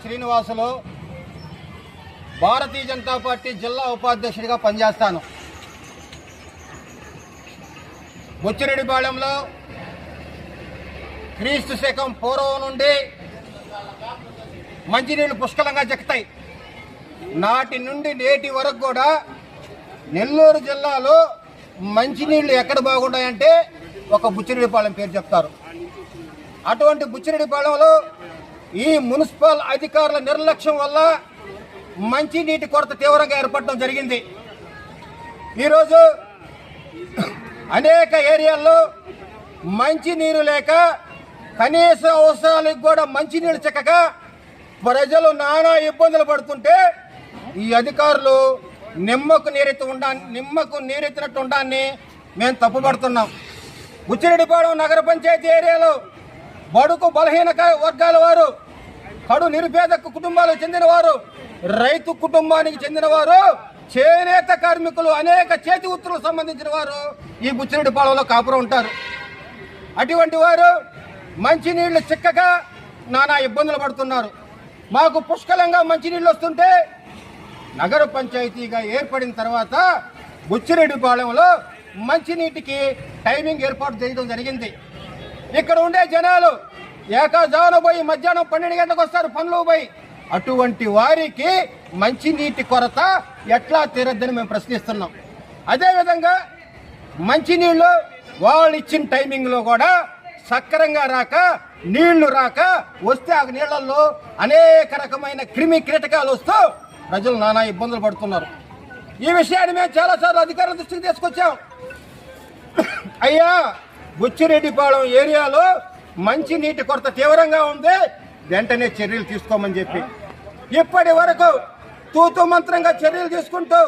Srinivasulu Bharatiya Janata party జిల్లా ఉపాధ్యక్షుడిగా పనిచేస్తాను. బుచ్చిరెడ్డిపాళెంలో క్రీస్తు శకం పూర్వం నుండి మంచినీళ్లు పుష్కలంగా చెక్కుతాయి. నాటి నుండి నేటి వరకు కూడా నెల్లూరు జిల్లాలో మంచినీళ్లు ఎక్కడ బాగున్నాయంటే ఒక బుచ్చిరెడ్డిపాళెం పేరు చెప్తారు. అటువంటి బుచ్చిరెడ్డిపాళెంలో ఈ మున్సిపల్ అధికారుల నిర్లక్ష్యం వల్ల మంచినీటి కొరత తీవ్రంగా ఏర్పడడం జరిగింది. ఈరోజు అనేక ఏరియాల్లో మంచినీరు లేక కనీస అవసరాలకు కూడా మంచినీళ్ళు చెక్కక ప్రజలు నానా ఇబ్బందులు పడుతుంటే ఈ అధికారులు నిమ్మకు నీరెత్తినట్టు ఉండాన్ని మేము తప్పుపడుతున్నాం. బుచ్చిరెడ్డిపాళెం నగర పంచాయతీ ఏరియాలో బడుగు బలహీన వర్గాల వారు, కడు నిరుపేద కుటుంబాలకు చెందినవారు, రైతు కుటుంబానికి చెందినవారు, చేనేత కార్మికులు, అనేక చేతి వృత్తులకు సంబంధించిన వారు ఈ బుచ్చిరెడ్డిపాళెంలో కాపురం ఉంటారు. అటువంటి వారు మంచినీళ్లు చిక్కక నానా ఇబ్బందులు పడుతున్నారు. మాకు పుష్కలంగా మంచినీళ్ళు వస్తుంటే నగర పంచాయతీగా ఏర్పడిన తర్వాత బుచ్చిరెడ్డిపాళెంలో మంచినీటికి టైమింగ్ ఏర్పాటు చేయడం జరిగింది. ఇక్కడ ఉండే జనాలు ఏకాజాన పోయి మధ్యాహ్నం 12 గంటలకు వస్తారు పనులు పోయి. అటువంటి వారికి మంచినీటి కొరత ఎట్లా తీరద్దని మేము ప్రశ్నిస్తున్నాం. అదేవిధంగా మంచినీళ్ళు వాళ్ళు ఇచ్చిన టైమింగ్లో కూడా సక్రంగా రాక, నీళ్లు రాక, వస్తే ఆ నీళ్లలో అనేక రకమైన క్రిమి కీటకాలు వస్తూ ప్రజలు నానా ఇబ్బందులు పడుతున్నారు. ఈ విషయాన్ని మేము చాలాసార్లు అధికారుల దృష్టికి తీసుకొచ్చాం. అయ్యా, బుచ్చిరెడ్డిపాళెం ఏరియాలో మంచినీటి కొరత తీవ్రంగా ఉంది, వెంటనే చర్యలు తీసుకోమని చెప్పి ఇప్పటి వరకు తూతు మంత్రంగా చర్యలు తీసుకుంటూ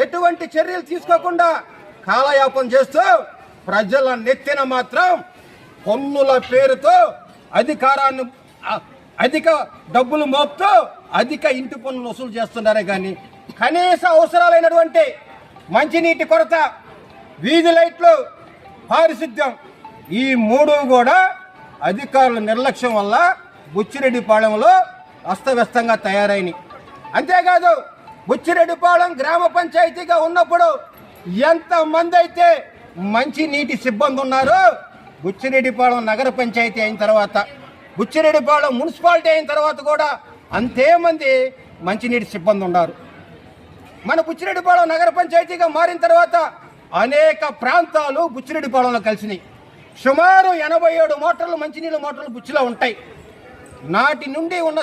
ఎటువంటి చర్యలు తీసుకోకుండా కాలయాపన చేస్తూ ప్రజల నెత్తిన మాత్రం పన్నుల పేరుతో అధిక డబ్బులు మోపుతూ అధిక ఇంటి పన్నులు వసూలు చేస్తున్నారే కానీ కనీస అవసరాలైనటువంటి మంచినీటి కొరత, వీధి లైట్లు, పారిశుద్ధ్యం ఈ మూడు కూడా అధికారుల నిర్లక్ష్యం వల్ల బుచ్చిరెడ్డిపాళెంలో అస్తవ్యస్తంగా తయారైనవి. అంతేకాదు బుచ్చిరెడ్డిపాళెం గ్రామ పంచాయతీగా ఉన్నప్పుడు ఎంతమంది అయితే మంచినీటి సిబ్బంది ఉన్నారో బుచ్చిరెడ్డిపాళెం నగర పంచాయతీ అయిన తర్వాత, బుచ్చిరెడ్డిపాళెం మున్సిపాలిటీ అయిన తర్వాత కూడా అంతేమంది మంచినీటి సిబ్బంది ఉన్నారు. మన బుచ్చిరెడ్డిపాళెం నగర పంచాయతీగా మారిన తర్వాత అనేక ప్రాంతాలు బుచ్చిరెడ్డిపాళెంలో కలిసినాయి. సుమారు 87 మోటార్లు, మంచినీళ్ళ మోటార్లు బుచ్చిలో ఉంటాయి. నాటి నుండి ఉన్న